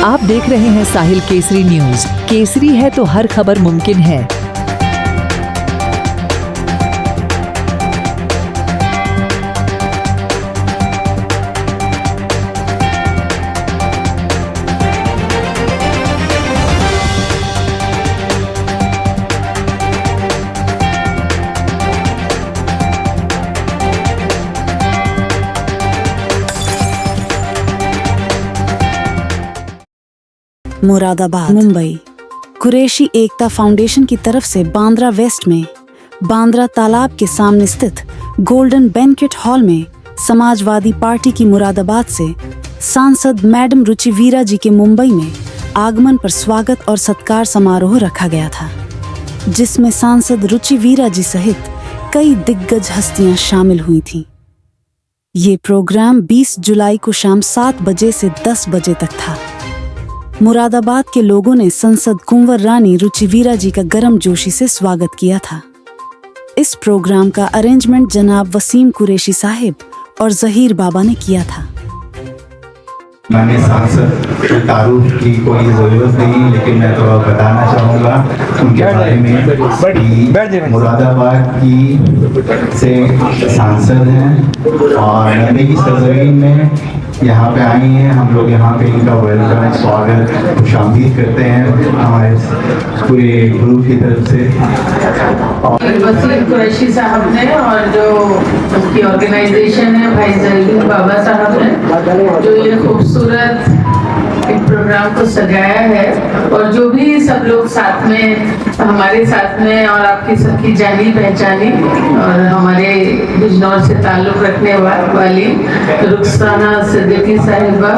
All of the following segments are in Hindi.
आप देख रहे हैं साहिल केसरी न्यूज। केसरी है तो हर खबर मुमकिन है। मुरादाबाद, मुंबई। कुरैशी एकता फाउंडेशन की तरफ से बांद्रा वेस्ट में बांद्रा तालाब के सामने स्थित गोल्डन बैंक्वेट हॉल में समाजवादी पार्टी की मुरादाबाद से सांसद मैडम रुचि वीरा जी के मुंबई में आगमन पर स्वागत और सत्कार समारोह रखा गया था, जिसमें सांसद रुचि वीरा जी सहित कई दिग्गज हस्तियां शामिल हुई थीं। ये प्रोग्राम 20 जुलाई को शाम 7 बजे से 10 बजे तक था। मुरादाबाद के लोगों ने संसद कुंवर रानी रुचि वीरा जी का गर्मजोशी से स्वागत किया था। इस प्रोग्राम का अरेंजमेंट जनाब वसीम कुरैशी साहिब और जहीर बाबा ने किया था। मैंने सांसद के तारुफ की कोई ज़रूरत नहीं, लेकिन मैं थोड़ा बताना चाहूँगा उनके बारे में। मुरादाबाद की से सांसद हैं और नबी की सरजमीन में यहाँ पे आई हैं। हम लोग यहाँ पे इनका वेलकम, स्वागत, खुशामदीद करते हैं हमारे पूरे ग्रुप की तरफ से। वसीम कुरैशी साहब ने और जो उनकी ऑर्गेनाइजेशन है भाई जहीर बाबा साहब ने जो ये खूबसूरत एक प्रोग्राम को सजाया है, और जो भी सब लोग साथ में हमारे साथ में और आपकी सबकी जानी पहचानी और हमारे बिजनौर से ताल्लुक़ रखने वाली रुखसाना सिद्दीकी साहिबा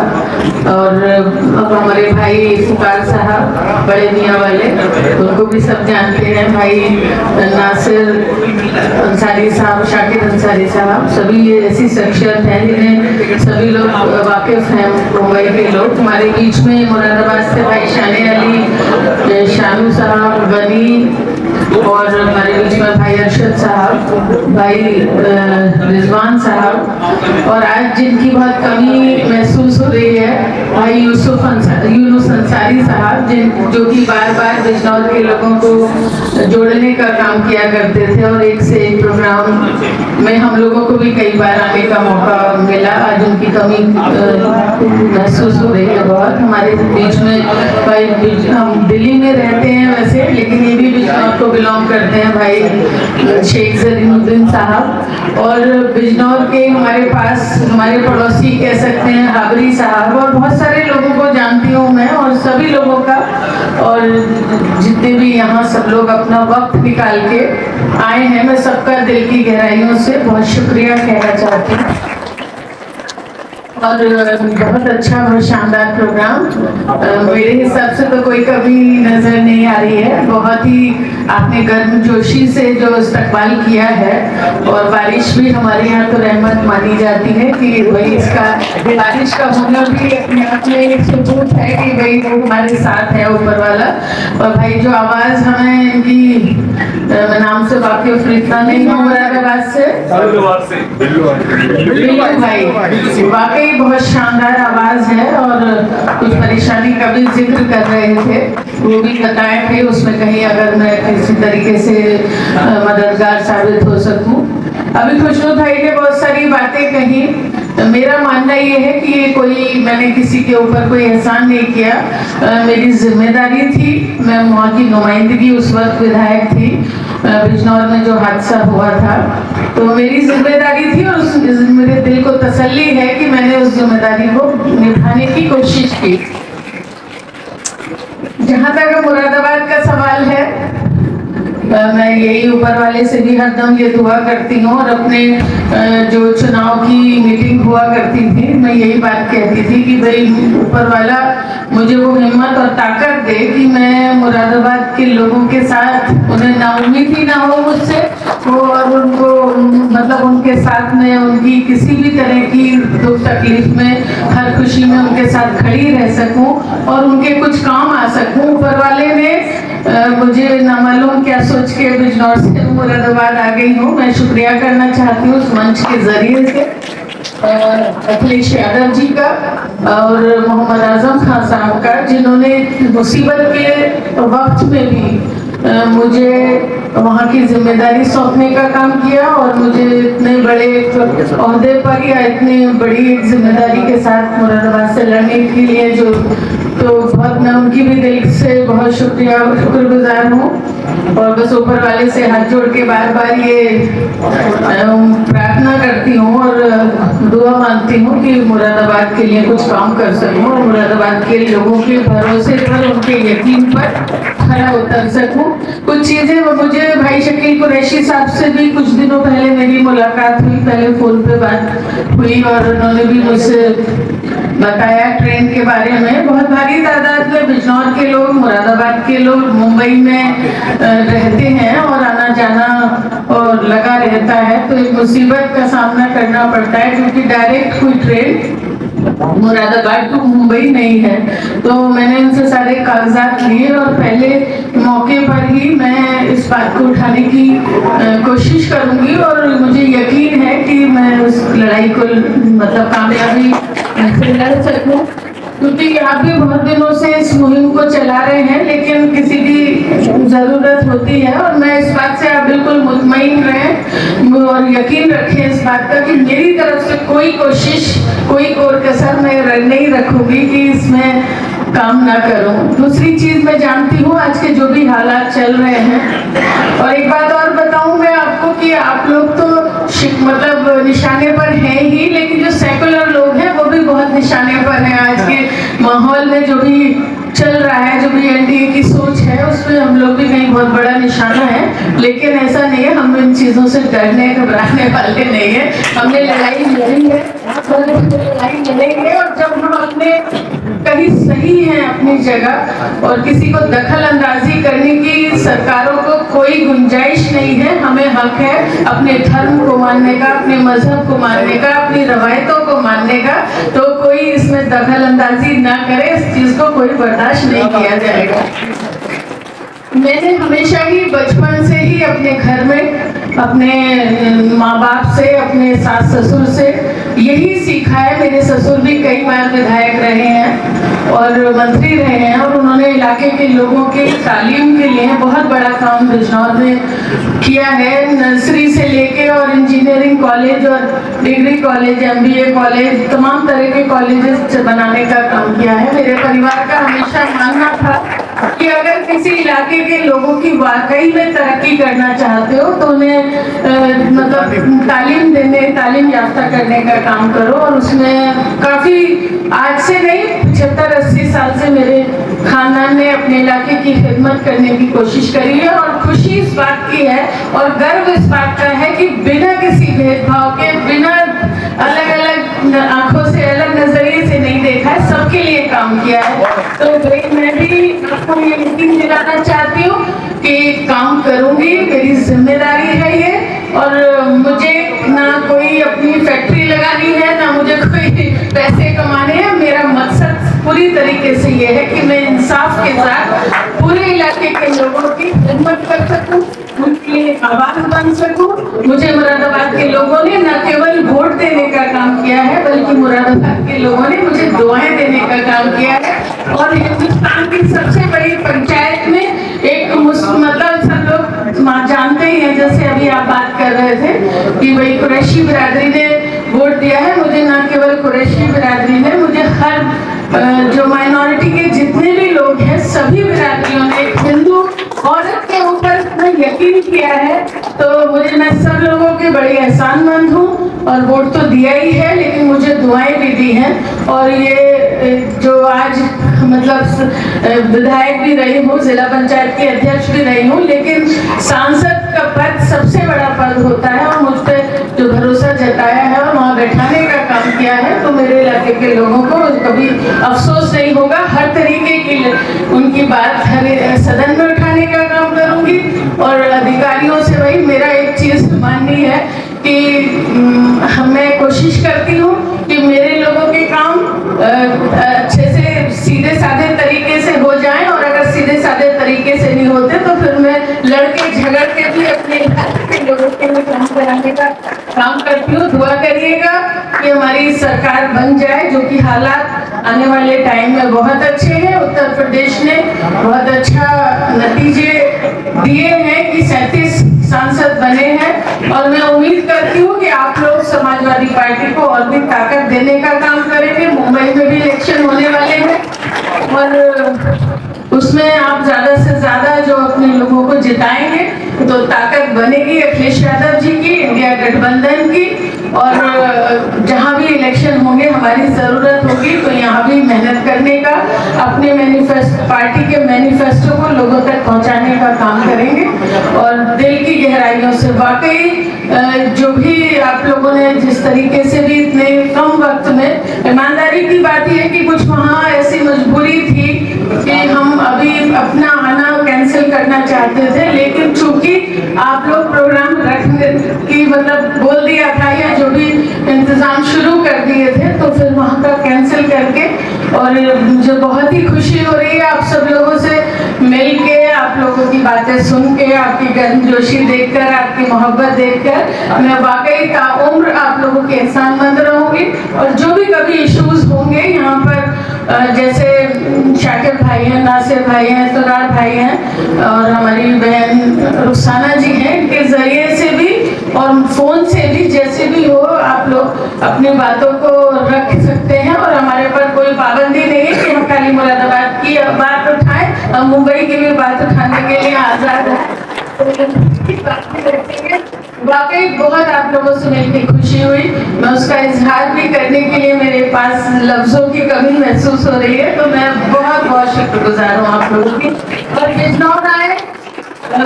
और अब हमारे भाई फुकार साहब बड़े मियाँ वाले, उनको भी सब जानते हैं, भाई नासिर अंसारी साहब, शाकिर अंसारी साहब, सभी ये ऐसी शख्सियत हैं जिन्हें सभी लोग वाकिफ़ हैं। मुंबई के लोग हमारे बीच में मुरादाबाद से भाई शाने अली, शानू साहब, गनी, और हमारे बीच में भाई अरशद साहब, भाई रिजवान साहब, और आज जिनकी बहुत कमी महसूस हो रही है भाई यूनुस अंसारी साहब, जो कि बार बार बिजनौर के लोगों को जोड़ने का काम किया करते थे और एक से एक प्रोग्राम में हम लोगों को भी कई बार आने का मौका मिला। आज उनकी कमी महसूस हो रही है बहुत। हमारे बीच में भाई, हम दिल्ली में रहते हैं वैसे, लेकिन ये भी बिजनौर को बिलोंग करते हैं, भाई शेख जलीमुद्दीन साहब, और बिजनौर के हमारे पास हमारे पड़ोसी कह सकते हैं हाबरी साहब, और बहुत सारे लोगों को जानती हूँ मैं, और सभी लोगों का, और जितने भी यहाँ सब लोग अपना वक्त निकाल के आए हैं, मैं सबका दिल की गहराइयों से बहुत शुक्रिया कहना चाहती हूँ। और बहुत अच्छा, बहुत शानदार प्रोग्राम, मेरे हिसाब से तो कोई कभी नज़र नहीं आ रही है। बहुत ही आपने गर्मजोशी से जो इस्तकबाल किया है, और बारिश भी हमारे यहाँ तो रहमत मानी जाती है कि भाई इसका बारिश का होना भी अपने आप में एक सबूत है कि भाई वो हमारे साथ है ऊपर वाला। और भाई जो आवाज़ हमें इनकी, मैं नाम से वाकिफ इतना नहीं हूँ, मुरादाबाद से बिल्लू भाई, वाकई बहुत शानदार आवाज़ है, और कुछ परेशानी का भी जिक्र कर रहे थे, वो भी बताए थे उसमें कहीं अगर मैं किसी तरीके से मददगार साबित हो सकूं। अभी खुशबू भाई ने बहुत सारी बातें कही। मेरा मानना ये है कि ये कोई, मैंने किसी के ऊपर कोई एहसान नहीं किया, मेरी जिम्मेदारी थी। मैं वहाँ की नुमाइंदगी, उस वक्त विधायक थी, बिजनौर में जो हादसा हुआ था, तो मेरी जिम्मेदारी थी, और मेरे दिल को तसल्ली है कि मैंने उस जिम्मेदारी को निभाने की कोशिश की। जहाँ तक मुरादाबाद का सवाल है, मैं यही ऊपर वाले से भी हरदम ये दुआ करती हूँ, और अपने जो चुनाव की मीटिंग हुआ करती थी, मैं यही बात कहती थी कि भाई ऊपर वाला मुझे वो हिम्मत और ताकत दे कि मैं मुरादाबाद के लोगों के साथ, उन्हें नाउम्मीद ही ना हो मुझसे, और उनको मतलब उनके साथ में उनकी किसी भी तरह की दुख तकलीफ में, हर खुशी में उनके साथ खड़ी रह सकूं और उनके कुछ काम आ सकूं। ऊपर वाले ने मुझे न मालूम क्या सोच के बिजनौर से मुरादाबाद आ गई हूँ। मैं शुक्रिया करना चाहती हूँ उस मंच के जरिए से। अखिलेश यादव जी का और मोहम्मद आजम खान साहब का, जिन्होंने मुसीबत के वक्त में भी मुझे वहाँ की जिम्मेदारी सौंपने का काम किया और मुझे इतने बड़े ओहदे पर या इतनी बड़ी जिम्मेदारी के साथ मुरादाबाद से लड़ने के लिए जो, तो बहुत मैं उनकी भी दिल से बहुत शुक्रगुजार हूँ। और बस ऊपर वाले से हाथ जोड़ के बार बार ये प्रार्थना करती हूँ और दुआ मांगती हूँ कि मुरादाबाद के लिए कुछ काम कर सकूँ और मुरादाबाद के लोगों के भरोसे पर, उनके यकीन पर खरा उतर सकूँ। कुछ चीज़ें वो मुझे भाई शकील कुरैशी साहब से भी कुछ दिनों पहले मेरी मुलाकात हुई, पहले फ़ोन पे बात हुई और उन्होंने भी मुझसे बताया ट्रेन के बारे में। बहुत भारी तादाद में बिजनौर के लोग, मुरादाबाद के लोग मुंबई में रहते हैं और आना जाना और लगा रहता है, तो एक मुसीबत का सामना करना पड़ता है क्योंकि डायरेक्ट कोई ट्रेन मुरादाबाद टू मुंबई नहीं है। तो मैंने उनसे सारे कागजात लिए और पहले मौके पर ही मैं इस बात को उठाने की कोशिश करूंगी और मुझे यकीन है कि मैं उस लड़ाई को मतलब कामयाबी से लड़ सकूं, क्योंकि आप भी बहुत दिनों से इस मुहिम को चला रहे हैं, लेकिन किसी की ज़रूरत होती है और मैं इस बात से आप बिल्कुल मुतमईन रहें और यकीन रखें इस बात का कि मेरी तरफ से कोई कोशिश, कोई कोर कसर मैं नहीं रखूंगी कि इसमें काम ना करूं। दूसरी चीज़ मैं जानती हूँ आज के जो भी हालात चल रहे हैं, और एक बात और बताऊं मैं आपको कि आप लोग तो मतलब निशाने पर हैं ही, लेकिन जो सेकुलर लोग हैं वो भी बहुत निशाने पर हैं। आज के माहौल में जो भी चल रहा है, जो भी एनडीए की सोच है, उसमें हम लोग भी कहीं बहुत बड़ा निशाना है, लेकिन ऐसा नहीं है, हम इन चीज़ों से डरने घबराने वाले नहीं है। हमने लड़ाई लड़ी है, लड़ाई लड़ेंगे और जब हम अपने कहीं सही हैं अपनी जगह और किसी को दखल अंदाजी करने की सरकारों को कोई गुंजाइश नहीं है। हमें हक है अपने धर्म को मानने का, अपने मजहब को मानने का, अपनी रवायतों को मानने का, तो कोई इसमें दखल अंदाजी ना करे, इस चीज़ को कोई बर्दाश्त नहीं किया जाएगा। मैंने हमेशा ही बचपन से ही अपने घर में अपने माँ बाप से, अपने सास ससुर से यही सीखा है। मेरे ससुर भी कई बार विधायक रहे हैं और मंत्री रहे हैं और उन्होंने इलाके के लोगों के तालीम के लिए बहुत बड़ा काम बिजनौर में किया है। नर्सरी से लेके और इंजीनियरिंग कॉलेज और डिग्री कॉलेज, MBA कॉलेज, तमाम तरह के कॉलेजेस बनाने का काम किया है। मेरे परिवार का हमेशा मानना था कि अगर किसी इलाके के लोगों की वाकई में तरक्की करना चाहते हो तो उन्हें मतलब तालीम देने, तालीम याफ्ता करने का काम करो। और उसमें काफ़ी आज से नहीं 75-80 साल से मेरे खानदान ने अपने इलाके की खिदमत करने की कोशिश करी है और खुशी इस बात की है और गर्व इस बात का है कि बिना किसी भेदभाव के, बिना अलग अलग आंखों से, अलग नजरिए से नहीं देखा है, सबके लिए काम किया है। तो मैं भी आपको ये यकीन दिलाना चाहती हूँ कि काम करूँगी, मेरी जिम्मेदारी है ये, और मुझे ना कोई अपनी फैक्ट्री लगानी है, ना मुझे कोई पैसे कमाने हैं। मेरा मकसद पूरी तरीके से ये है कि मैं इंसाफ के साथ पूरे इलाके के लोगों की खिदमत कर सकूं, उनके लिए आवाज बन सकूं। मुझे मुरादाबाद के लोगों ने न केवल वोट देने का काम किया है, बल्कि मुरादाबाद के लोगों ने मुझे दुआएं देने का काम किया है। और हिंदुस्तान की सबसे बड़ी पंचायत में एक मतलब सब लोग जानते ही हैं, जैसे अभी आप बात कर रहे थे कि भाई कुरैशी बिरादरी ने वोट दिया है। मुझे न केवल कुरैशी बिरादरी ने, मुझे हर जो माइनॉरिटी के जितने भी लोग हैं, सभी बिरादरियों ने हिंदू औरत के ऊपर इतना यकीन किया है। तो मुझे, मैं सब लोगों के बड़ी एहसानमंद हूँ और वोट तो दिया ही है, लेकिन मुझे दुआएं भी दी हैं। और ये जो आज मतलब विधायक भी रही हूँ, जिला पंचायत की अध्यक्ष भी रही हूँ, लेकिन सांसद का पद सबसे बड़ा पद होता है और मुझ पर जो भरोसा जताया है और वहाँ बैठाने का काम किया है, तो मेरे इलाके के लोगों को कभी अफसोस नहीं होगा। हर तरीके की उनकी बात हर सदन में उठाने का काम करूँगी। और अधिकारियों से भाई मेरा एक चीज़ माननी है कि मैं कोशिश करती हूँ कि मेरे लोगों के काम अच्छे से सीधे साधे तरीके से हो जाएं, और अगर सीधे साधे तरीके से नहीं होते तो फिर मैं लड़के झगड़ के भी अपने इलाके के लोगों के लिए काम कराने का काम करती हूँ। दुआ करिएगा कि हमारी सरकार बन जाए, जो कि हालात आने वाले टाइम में बहुत अच्छे हैं। उत्तर प्रदेश ने बहुत अच्छा नतीजे दिए हैं कि 37 सांसद बने हैं और मैं उम्मीद करती हूँ कि आप लोग समाजवादी पार्टी को और भी ताकत देने का काम करेंगे। मुंबई में भी इलेक्शन होने वाले हैं और उसमें आप ज्यादा से ज्यादा जो अपने लोगों को जिताएंगे तो ताकत बनेगी अखिलेश यादव जी की, इंडिया गठबंधन की। और जहां भी इलेक्शन होंगे हमारी जरूरत होगी तो यहाँ भी मेहनत करने का, अपने पार्टी के मैनिफेस्टो को लोगों तक पहुंचाने का काम करेंगे। और दिल की गहराइयों से वाकई जो भी आप लोगों ने जिस तरीके से भी इतने कम वक्त में, ईमानदारी की बात यह है कि कुछ वहाँ ऐसी मजबूरी थी कि हम अभी अपना आना कैंसिल करना चाहते थे, लेकिन चूंकि आप लोग प्रोग्राम रखने की मतलब बोल दिया था या जो भी इंतजाम शुरू कर दिए थे तो फिर वहाँ का कैंसिल करके, और मुझे बहुत ही खुशी हो रही है आप सब लोगों से मिल के, आप लोगों की बातें सुन के, आपकी गर्मजोशी देखकर, आपकी मोहब्बत देखकर मैं वाकई ताउम्र आप लोगों के एहसानमंद रहूंगी। और जो भी कभी इश्यूज होंगे यहाँ पर, जैसे शाकिब भाई हैं, नासिर भाई हैं, सुरार भाई हैं और हमारी बहन रुखसाना जी हैं, इनके जरिए से भी और फोन से भी जैसे भी हो आप लोग अपनी बातों को रख सकते हैं। और हमारे पर कोई पाबंदी नहीं है कि हम खाली मुरादाबाद की बात उठाएं, हम मुंबई की भी बात उठाने के लिए आजाद हैं। वाकई बहुत आप लोगों से मिलकर खुशी हुई, मैं उसका इजहार भी करने के लिए मेरे पास लफ्जों की कमी महसूस हो रही है, तो मैं बहुत बहुत शुक्रगुजार हूँ आप लोगों की। और बिजनौर आए,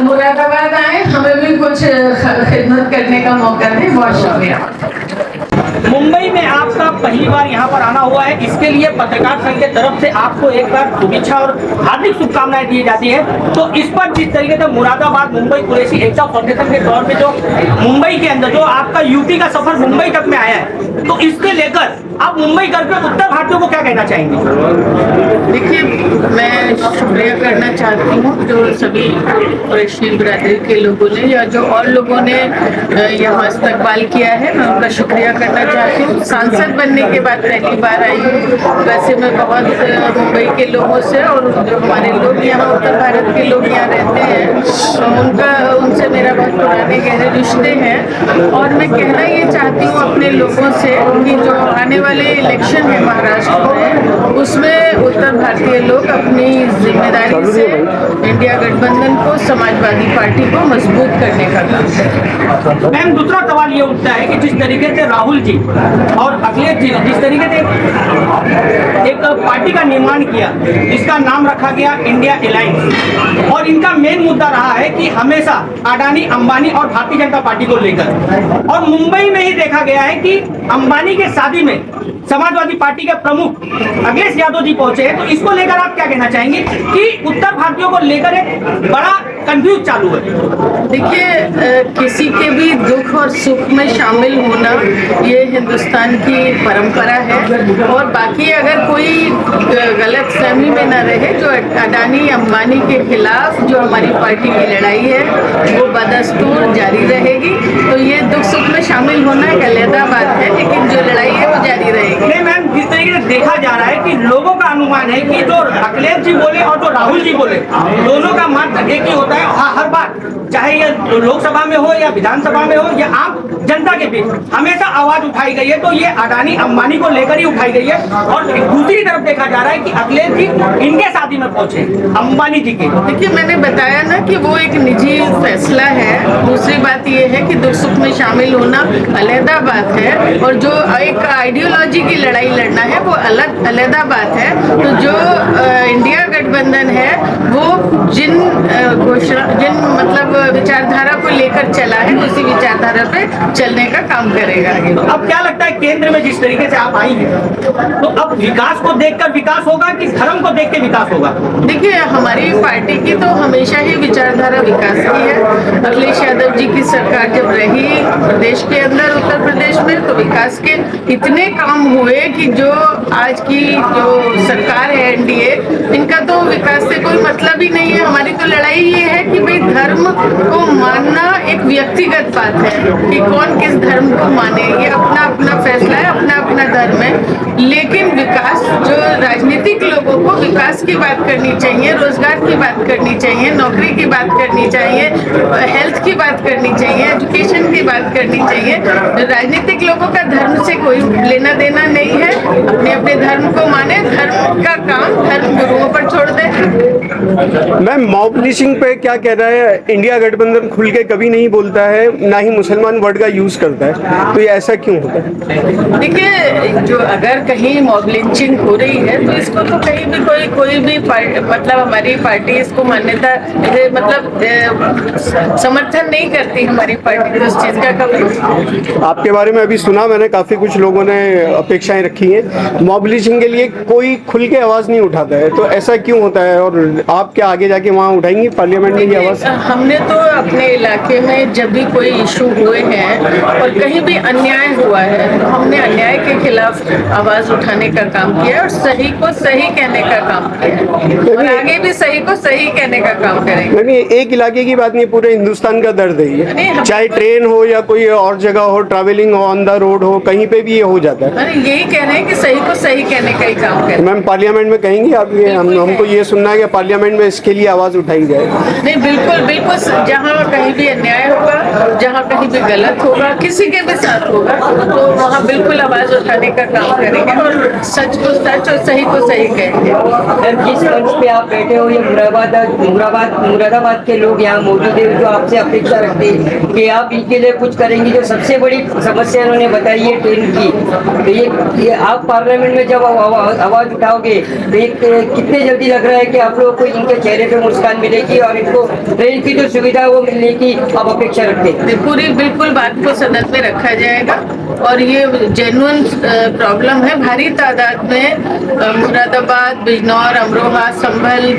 मुरादाबाद आए, हमें भी कुछ खिदमत करने का मौका दें। बहुत शुक्रिया। मुंबई में आपका पहली बार यहाँ पर आना हुआ है, इसके लिए पत्रकार संघ के तरफ से आपको एक बार शुभेच्छा और हार्दिक शुभकामनाएं दी जाती है। तो इस पर जिस तरीके से मुरादाबाद मुंबई कुरैशी एकता फाउंडेशन के तौर पे जो मुंबई के अंदर जो आपका यूपी का सफर मुंबई तक में आया है, तो इसके लेकर आप मुंबई करके उत्तर भारतीयों को क्या कहना चाहेंगे? देखिए, मैं शुक्रिया करना चाहती हूँ जो सभी कुरैशी बिरादरी के लोगों ने या जो और लोगों ने यहाँ इस्तकबाल किया है, मैं उनका शुक्रिया करना चाहती हूँ। सांसद बनने के बाद पहली बार आई हूँ। वैसे मैं बहुत मुंबई के लोगों से और जो हमारे लोग यहाँ उत्तर भारत के लोग यहाँ रहते हैं उनसे मेरा बहुत पुराने गहरे रिश्ते हैं। और मैं कहना ये चाहती हूँ अपने लोगों से कि जो आने वाले इलेक्शन है महाराष्ट्र में, उसमें उत्तर भारतीय लोग अपनी जिम्मेदारी से इंडिया गठबंधन को, समाजवादी पार्टी को मजबूत करने का काम करें। मैम, दूसरा सवाल ये उठता है कि जिस तरीके से राहुल जी और अखिलेश जी जिस तरीके से एक पार्टी का निर्माण किया जिसका नाम रखा गया इंडिया अलायंस, और इनका मेन मुद्दा रहा है कि हमेशा अडानी, अंबानी और भारतीय जनता पार्टी को लेकर, और मुंबई में ही देखा गया है कि अंबानी के शादी में समाजवादी पार्टी के प्रमुख अखिलेश यादव जी पहुंचे हैं। तो इसको लेकर आप क्या कहना चाहेंगे कि उत्तर भारतीयों को लेकर एक बड़ा कंफ्यूज चालू है? देखिए, किसी के भी दुख और सुख में शामिल होना ये हिंदुस्तान की परंपरा है। और बाकी अगर कोई गलत फहमी में न रहे, जो अडानी अंबानी के खिलाफ जो हमारी पार्टी की लड़ाई है वो बदस्तूर जारी रहेगी। तो ये दुख सुख में शामिल होना एक अलग बात है, लेकिन जो लड़ाई है वो जारी रहेगी। नहीं मैम, जिस तरीके से देखा जा रहा है कि लोगों का अनुमान है कि जो अखिलेश जी बोले और जो राहुल जी बोले, दोनों का मत एक ही होता है। हर बार, चाहे ये लोकसभा में हो या विधानसभा में हो या आम जनता के बीच, हमेशा आवाज उठाई गई है। तो ये अडानी अंबानी को लेकर ही उठाई गई है। और दूसरी तरफ देखा जा रहा है कि अखिलेश जी इनके शादी में पहुंचे अंबानी जी के। देखिए, मैंने बताया ना कि वो एक निजी फैसला है। दूसरी बात ये है कि दुख सुख में शामिल होना अलहदा बात है, और जो एक आइडियोलॉजी की लड़ाई लड़ना है वो अलहदा बात है। तो जो इंडिया गठबंधन है वो जिन मतलब विचारधारा को लेकर चला है, उसी विचारधारा पे चलने का काम करेगा आगे। अब क्या लगता है केंद्र में जिस तरीके से आप आई हैं, तो अब विकास को देखकर विकास होगा कि धर्म को देख के विकास होगा? देखिए, हमारी पार्टी की तो हमेशा ही विचारधारा विकास की है। अखिलेश यादव जी की सरकार जब रही प्रदेश के अंदर, उत्तर प्रदेश में, तो विकास के इतने काम हुए कि जो आज की जो सरकार है एनडीए, इनका तो विकास से कोई मतलब ही नहीं है। हमारी तो लड़ाई ये है कि भाई धर्म को मानना एक व्यक्तिगत बात है कि कौन किस धर्म को माने, ये अपना अपना फैसला है, अपना अपना धर्म है, लेकिन विकास, जो राजनीतिक लोगों को विकास की बात करनी चाहिए, रोजगार की बात करनी चाहिए, नौकरी की बात करनी चाहिए, हेल्थ की बात करनी चाहिए, एजुकेशन की बात करनी चाहिए। राजनीतिक लोगों का धर्म से कोई लेना देना नहीं है, अपने अपने धर्म को माने, धर्म का काम धर्म गुरुओं पर छोड़ दे। मैम, मॉब लिंचिंग पे क्या कह रहा है? इंडिया गठबंधन खुल के कभी नहीं बोलता है, ना ही मुसलमान वर्ड का यूज करता है, तो ये ऐसा क्यों होता है? देखिए, जो अगर कहीं मॉब लिंचिंग हो रही है तो इसको तो कहीं भी कोई भी मतलब हमारी पार्टी इसको मान्यता मतलब समर्थन नहीं करती, हमारी पार्टी तो इस चीज का कभी। आपके बारे में अभी सुना मैंने, काफी कुछ लोगों ने अपेक्षाएं रखी हैं, मॉब लिंचिंग के लिए कोई खुल के आवाज नहीं उठाता है, तो ऐसा क्यों होता है? और आप क्या आगे जाके वहाँ उठाएंगी पार्लियामेंट में ये आवाज? हमने तो अपने इलाके में जब भी कोई इशू हुए हैं और कहीं भी अन्याय हुआ है, हमने अन्याय के खिलाफ आवाज उठाने का काम किया है और सही को सही कहने का काम किया है, और आगे भी सही को सही कहने का काम करेंगे। नहीं, एक इलाके की बात नहीं, पूरे हिंदुस्तान का दर्द है ये, चाहे ट्रेन हो या कोई और जगह हो, ट्रैवलिंग हो, ऑन द रोड हो, कहीं पे भी ये हो जाता है। अरे यही कह रहे हैं कि सही को सही कहने का ही काम करें। मैम, पार्लियामेंट में कहेंगी आप ये? हमको ये सुनना है कि पार्लियामेंट में इसके लिए आवाज उठाई जाए। नहीं, बिल्कुल बिल्कुल, जहाँ कहीं भी अन्याय होगा, जहाँ कहीं भी गलत होगा, किसी के भी साथ होगा, तो वहाँ बिल्कुल आवाज उठाने का काम करेंगे और सच को सच और सही को सही कहेंगे। जिस मंच पे आप बैठे हो, ये मुरादाबाद के लोग यहाँ मौजूद है, जो आपसे अपेक्षा रखते हैं कि आप इनके लिए कुछ करेंगे। जो सबसे बड़ी समस्या इन्होंने बताई है ट्रेन की, तो ये आप पार्लियामेंट में जब आवाज उठाओगे तो ये कितने जल्दी लग रहा है कि आप लोगों को इनके चेहरे पे मुस्कान मिलेगी और इनको ट्रेन की जो सुविधा है वो मिलने की आप अपेक्षा रखते हैं? पूरी बिल्कुल बात को सदन में रखा जाएगा और ये जेन्युइन प्रॉब्लम है। भारी तादाद में मुरादाबाद, बिजनौर, अमरोहा, संभल,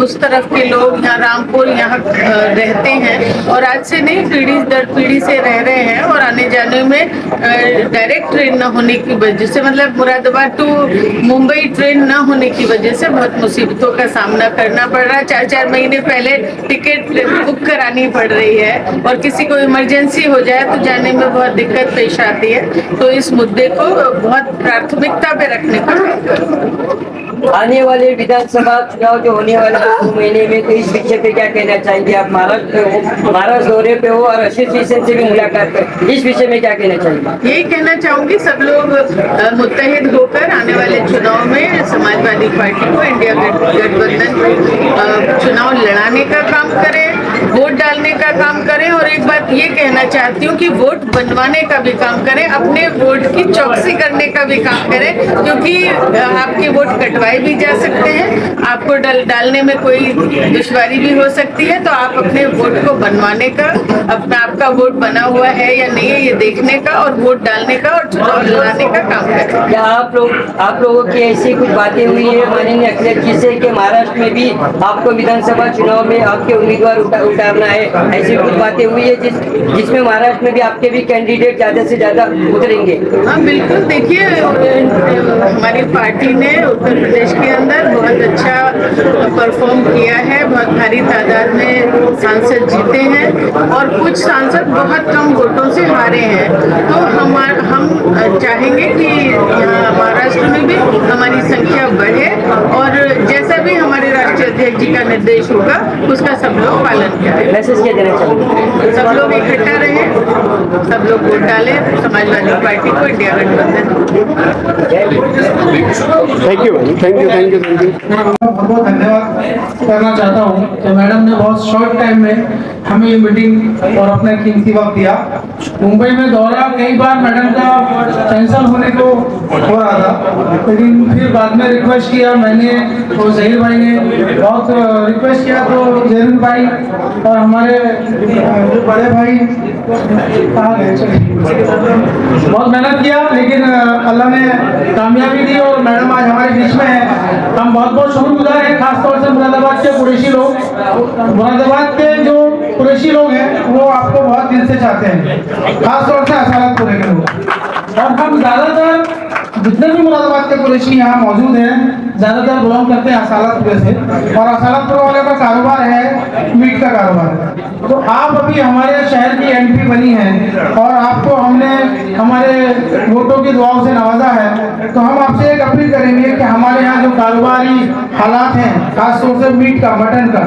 उस तरफ के लोग यहाँ रामपुर यहाँ रहते हैं और आज से नहीं, पीढ़ी दर पीढ़ी से रह रहे हैं और आने जाने में डायरेक्ट ट्रेन न होने की वजह से, मतलब मुरादाबाद टू मुंबई ट्रेन न होने की वजह से बहुत मुसीबतों का सामना करना पड़ रहा है। 4-4 महीने पहले टिकट बुक करानी पड़ रही है और किसी को इमरजेंसी हो जाए तो जाने में बहुत दिक्कत पेश आती है। तो इस मुद्दे को बहुत प्राथमिकता पे रखने का। आने वाले विधानसभा चुनाव जो होने वाले 2 महीने में, तो इस विषय पे क्या कहना चाहेंगे? आप महाराष्ट्र दौरे पे हो और एसोसिएशन से भी मुलाकात कर, इस विषय में क्या कहना चाहेंगे? यही कहना चाहूंगी, सब लोग मुत्तहिद होकर आने वाले चुनाव में समाजवादी पार्टी को, इंडिया गठबंधन को चुनाव लड़ाने का काम करें, वोट डालने का काम करें। और एक बात ये कहना चाहती हूँ कि वोट बनवाने का भी काम करें, अपने वोट की चौकसी करने का भी काम करें, क्योंकि आपके वोट कटवाए भी जा सकते हैं, आपको डालने में कोई दुश्वारी भी हो सकती है। तो आप अपने वोट को बनवाने का, अपना आपका वोट बना हुआ है या नहीं है ये देखने का और वोट डालने का और चुनाव लड़ाने का काम करें। क्या आप लोगों की ऐसी कुछ बातें हुई है माननीय अखिलेश जी से कि महाराष्ट्र में भी आपको विधानसभा चुनाव में आपके उम्मीदवार उतारना है? ऐसी कुछ बातें हुई है जिसमें महाराष्ट्र में भी आपके भी कैंडिडेट ज्यादा से ज्यादा उतरेंगे? हाँ बिल्कुल, देखिए हमारी पार्टी ने उत्तर प्रदेश के अंदर बहुत अच्छा परफॉर्म किया है, बहुत भारी तादाद में सांसद जीते हैं और कुछ सांसद बहुत कम वोटों से हारे हैं। तो हम चाहेंगे कि यहाँ महाराष्ट्र में भी हमारी संख्या बढ़े और जैसा भी हमारे राष्ट्रीय अध्यक्ष जी का निर्देश होगा उसका सब लोग पालन करें। मैसेज क्या देना चाहिए? सब लोग इकट्ठा रहे, सब लोग वोट डालें समाजवादी पार्टी को, इंडिया गठबंधन। Thank you, thank you, thank you, thank you. बहुत बहुत धन्यवाद करना चाहता हूँ कि मैडम ने बहुत शॉर्ट टाइम में हमें ये मीटिंग और अपना कीमती वक्त दिया। मुंबई में दौरा कई बार मैडम का कैंसिल होने को हो रहा था, लेकिन फिर बाद में रिक्वेस्ट किया मैंने और जहीर भाई ने बहुत रिक्वेस्ट किया, तो जहीर भाई और हमारे जो बड़े भाई कहाँ गए, बहुत मेहनत किया, लेकिन अल्लाह ने कामयाबी दी और मैडम आज हमारे बीच में है। हम बहुत बहुत शुक्रगुजार हैं, खासतौर से मुरादाबाद के कुरैशी लोग। मुरादाबाद के जो कुरैशी लोग हैं वो आपको बहुत दिल से चाहते हैं, खासतौर से असालतपुर के लोग। और हम ज़्यादातर जितने भी मुरादाबाद के कुरैशी यहाँ मौजूद हैं ज्यादातर बिलोंग करते हैं असालतपुर से, और असालतपुर वाले का कारोबार है मीट का कारोबार। तो आप अभी हमारे शहर की एमपी बनी है और आपको हमने हमारे वोटों की दुआओं से नवाजा है, तो हम आपसे एक अपील करेंगे कि हमारे यहाँ जो कारोबारी हालात हैं, खासतौर से मीट का, मटन का,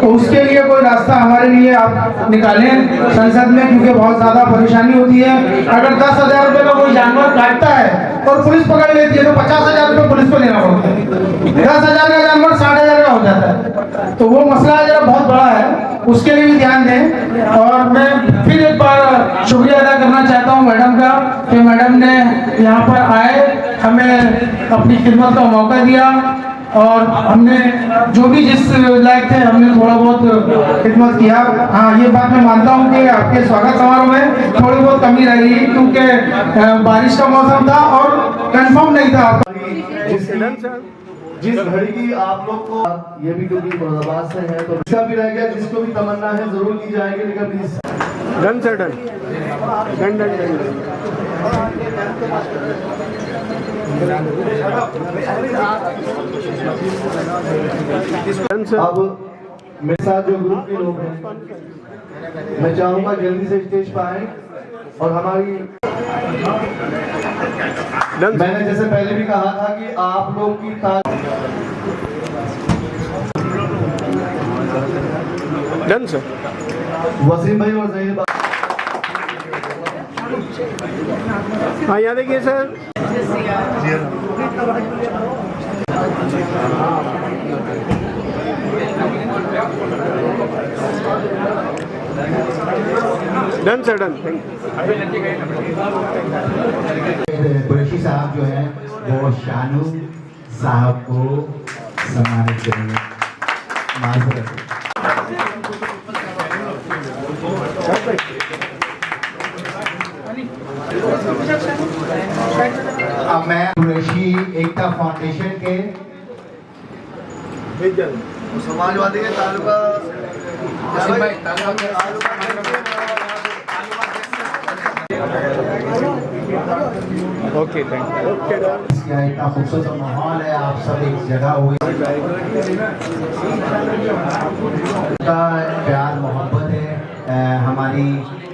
तो उसके लिए कोई रास्ता हमारे लिए आप निकालें संसद में, क्योंकि बहुत ज्यादा परेशानी होती है। अगर 10,000 रुपए का कोई जानवर काटता है और पुलिस पकड़ लेती है तो 50,000 रुपए पुलिस को देना पड़ता है। 10,000 का जानवर 60,000 का हो जाता है, तो वो मसला जरा बहुत बड़ा है, उसके लिए भी ध्यान दें। और मैं फिर एक बार शुक्रिया अदा करना चाहता हूँ मैडम का, कि मैडम ने यहाँ पर आए, हमें अपनी खिदमत का मौका दिया, और हमने जो भी जिस लायक थे हमने थोड़ा बहुत खिदमत किया। हाँ, ये बात मैं मानता हूँ कि आपके स्वागत समारोह में थोड़ी बहुत कमी रही, क्योंकि बारिश का मौसम था और कंफर्म नहीं था। जिस घड़ी की आप लोग को, ये भी क्योंकि मुरादाबाद से है तो इसका भी रह गया, जिसको भी तमन्ना है जरूर की जाएगी, लेकिन please done sir, done done done done. अब मेरे साथ जो ग्रुप के लोग हैं, मैं चाहूंगा जल्दी से स्टेज पर आए, और हमारी मैंने जैसे पहले भी कहा था कि आप लोग की डन सर। वसीम भाई और जहीर भाई, हाँ यहाँ देखिए sir, done sir, done. Qureshi साहब जो है वो शानू साहब को सम्मानित करेंगे। माजरत। अब मैं कुरैशी एकता फाउंडेशन के समाजवादी के तालुका ओके, थैंक यू। इतना खूबसूरत माहौल है, आप सब एक जगह हुए, प्यार मोहब्बत है हमारी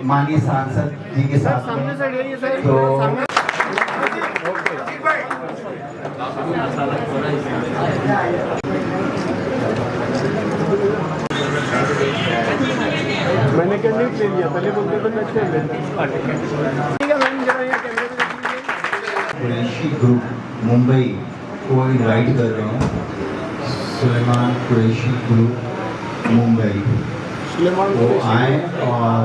माननीय सांसद जी के साथ में। तो मैंने कैंडिडेट ले लिया, पहले बोलते तो मैं छोड़ देता। ठीक है मैम, जरा यहाँ कैमरे में कुरैशी ग्रुप मुंबई को इनवाइट कर रहे हैं। सुलेमान कुरैशी ग्रुप मुंबई वो आए और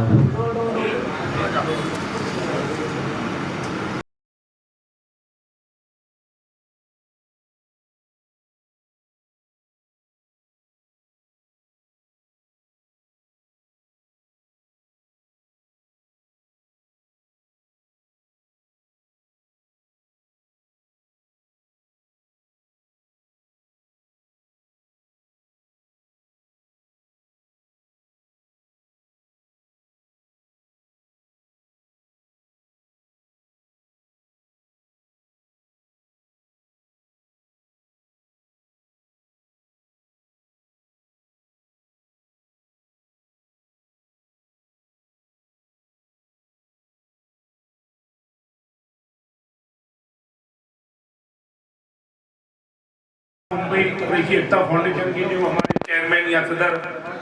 मुंबई कुरैशी एकता फाउंडेशन के जो हमारे चेयरमैन या सदर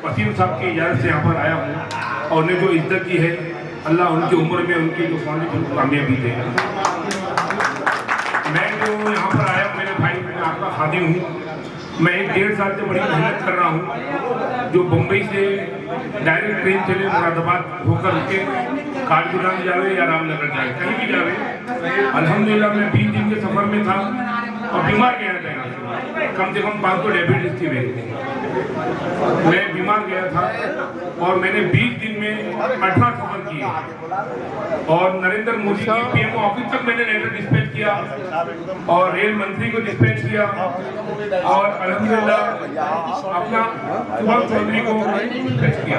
वसीम साहब की इजाज़त से यहाँ पर आया हूँ, और उन्हें जो इज्जत की है, अल्लाह उनकी उम्र में उनकी जो फाउंडेशन को कामयाबी दे। मैं जो यहाँ पर आया, मेरे भाई, मैं आपका खादिम हूँ। मैं 1.5 साल से बड़ी मेहनत कर रहा हूँ, जो बम्बई से डायरेक्ट ट्रेन चले मुरादाबाद होकर के काठगोदाम जावे या रामनगर जाए, कहीं भी जावे। अल्हम्दुलिल्लाह मैं 20 दिन के सफ़र में था और बीमार गया था, कम से कम 500 डायबिटीज थी मेरी। मैं बीमार गया था और मैंने 20 दिन में 18 सफर किए, और नरेंद्र मोदी की पीएम ऑफिस तक मैंने लेटर डिस्पैच किया, और रेल मंत्री को डिस्पैच किया, और अल्हम्दुलिल्लाह अपना सुभाष चौधरी को डिस्पैच किया।